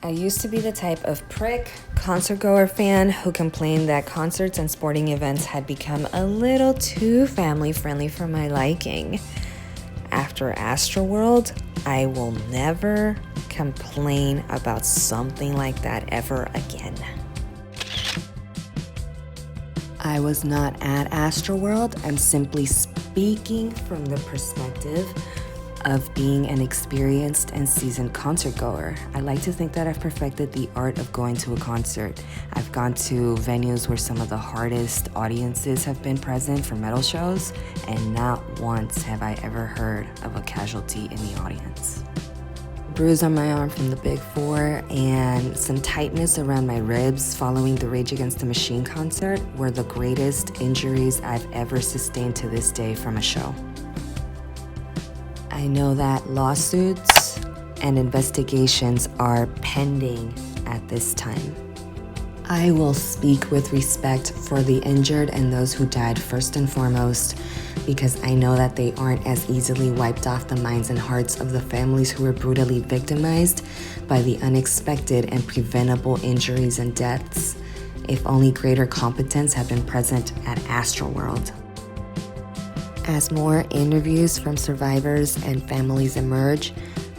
I used to be the type of prick, concert goer fan who complained that concerts and sporting events had become a little too family friendly for my liking. After Astroworld, I will never complain about something like that ever again. I was not at Astroworld. I'm simply speaking from the perspective of being an experienced and seasoned concert goer. I like to think that I've perfected the art of going to a concert. I've gone to venues where some of the hardest audiences have been present for metal shows, and not once have I ever heard of a casualty in the audience. Bruise on my arm from the Big Four and some tightness around my ribs following the Rage Against the Machine concert were the greatest injuries I've ever sustained to this day from a show. I know that lawsuits and investigations are pending at this time. I will speak with respect for the injured and those who died first and foremost, because I know that they aren't as easily wiped off the minds and hearts of the families who were brutally victimized by the unexpected and preventable injuries and deaths, if only greater competence had been present at Astroworld. As more interviews from survivors and families emerge,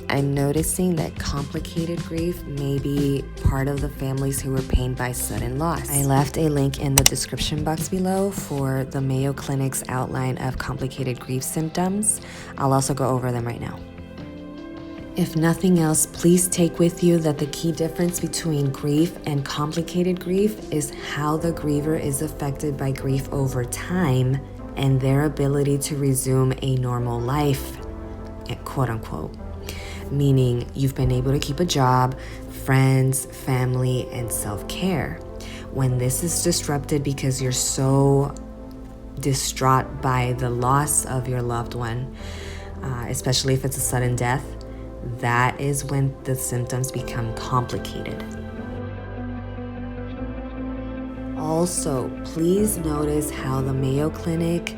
I'm noticing that complicated grief may be part of the families who were pained by sudden loss. I left a link in the description box below for the Mayo Clinic's outline of complicated grief symptoms. I'll also go over them right now. If nothing else, please take with you that the key difference between grief and complicated grief is how the griever is affected by grief over time and their ability to resume a normal life, quote unquote. Meaning you've been able to keep a job, friends, family, and self-care. When this is disrupted because you're so distraught by the loss of your loved one, especially if it's a sudden death, that is when the symptoms become complicated. Also, please notice how the Mayo Clinic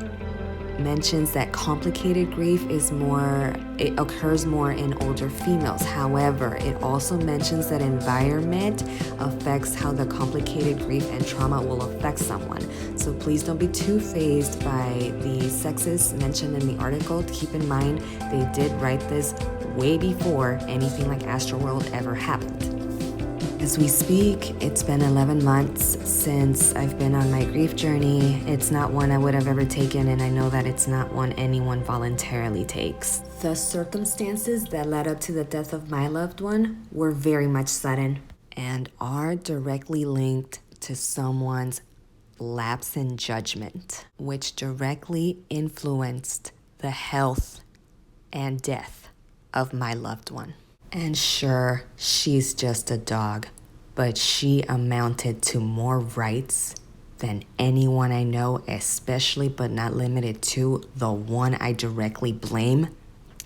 mentions that complicated grief it occurs more in older females. However, it also mentions that environment affects how the complicated grief and trauma will affect someone. So please don't be too fazed by the sexist mentioned in the article. Keep in mind, they did write this way before anything like Astroworld ever happened. As we speak, it's been 11 months since I've been on my grief journey. It's not one I would have ever taken, and I know that it's not one anyone voluntarily takes. The circumstances that led up to the death of my loved one were very much sudden and are directly linked to someone's lapse in judgment, which directly influenced the health and death of my loved one. And sure, she's just a dog, but she amounted to more rights than anyone I know, especially but not limited to the one I directly blame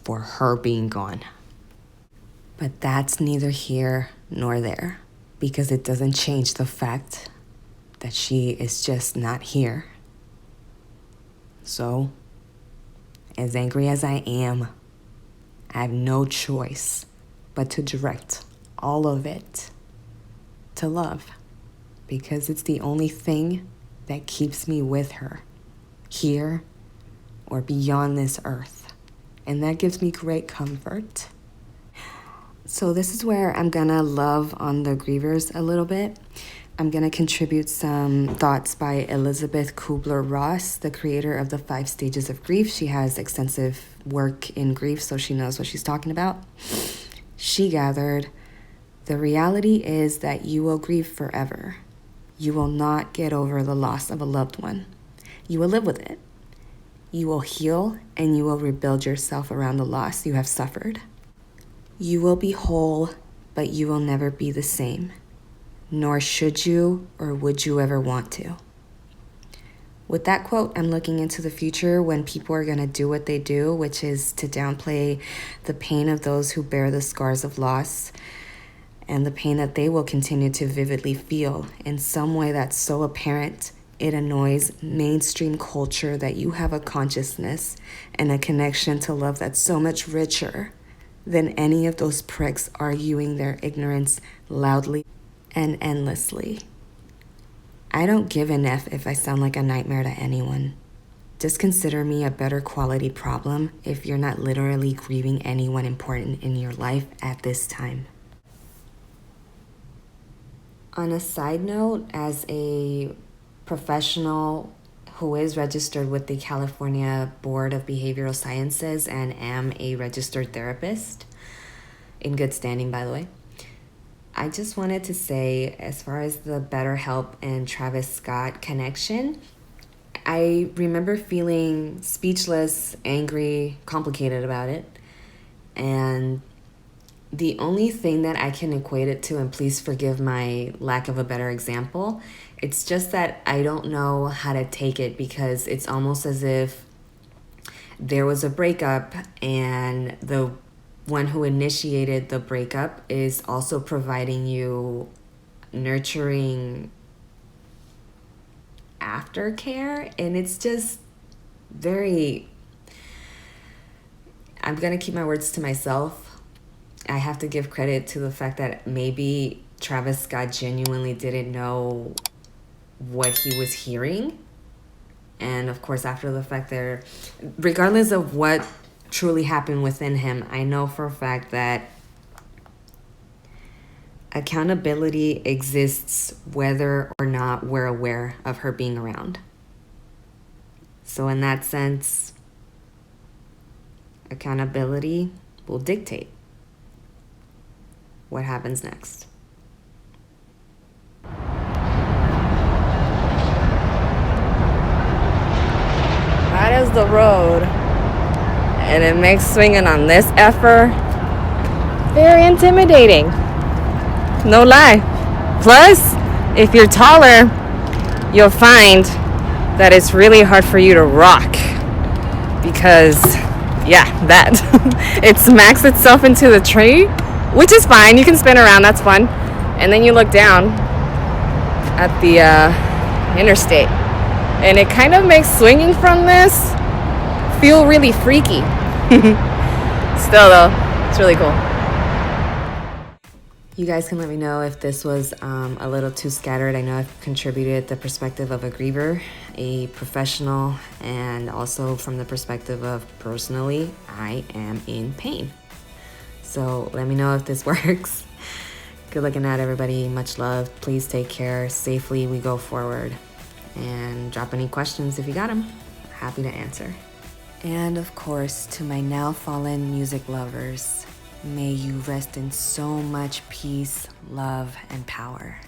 for her being gone. But that's neither here nor there, because it doesn't change the fact that she is just not here. So, as angry as I am, I have no choice but to direct all of it to love, because it's the only thing that keeps me with her, here or beyond this earth, and that gives me great comfort. So this is where I'm gonna love on the grievers a little bit. I'm gonna contribute some thoughts by Elizabeth Kubler-Ross, the creator of the 5 Stages of Grief. She has extensive work in grief, so she knows what she's talking about. She gathered, the reality is that you will grieve forever. You will not get over the loss of a loved one. You will live with it. You will heal and you will rebuild yourself around the loss you have suffered. You will be whole, but you will never be the same. Nor should you or would you ever want to. With that quote, I'm looking into the future when people are going to do what they do, which is to downplay the pain of those who bear the scars of loss and the pain that they will continue to vividly feel in some way that's so apparent it annoys mainstream culture that you have a consciousness and a connection to love that's so much richer than any of those pricks arguing their ignorance loudly and endlessly. I don't give an F if I sound like a nightmare to anyone. Just consider me a better quality problem if you're not literally grieving anyone important in your life at this time. On a side note, as a professional who is registered with the California Board of Behavioral Sciences and am a registered therapist, in good standing, by the way, I just wanted to say, as far as the BetterHelp and Travis Scott connection, I remember feeling speechless, angry, complicated about it. And the only thing that I can equate it to, and please forgive my lack of a better example, it's just that I don't know how to take it, because it's almost as if there was a breakup and the one who initiated the breakup is also providing you nurturing aftercare, and it's just very, I'm gonna keep my words to myself. I have to give credit to the fact that maybe Travis Scott genuinely didn't know what he was hearing, and of course after the fact, there, regardless of what truly happened within him, I know for a fact that accountability exists whether or not we're aware of her being around. So in that sense, accountability will dictate what happens next. That is the road, and it makes swinging on this effer very intimidating. No lie. Plus, if you're taller, you'll find that it's really hard for you to rock, because, yeah, that it smacks itself into the tree, which is fine. You can spin around, that's fun. And then you look down at the interstate, and it kind of makes swinging from this feel really freaky. Still, though, it's really cool. You guys can let me know if this was a little too scattered. I know I've contributed the perspective of a griever, a professional, and also from the perspective of personally, I am in pain. So let me know if this works. Good looking at everybody. Much love. Please take care. Safely we go forward. And drop any questions if you got them. Happy to answer. And of course, to my now fallen music lovers, may you rest in so much peace, love, and power.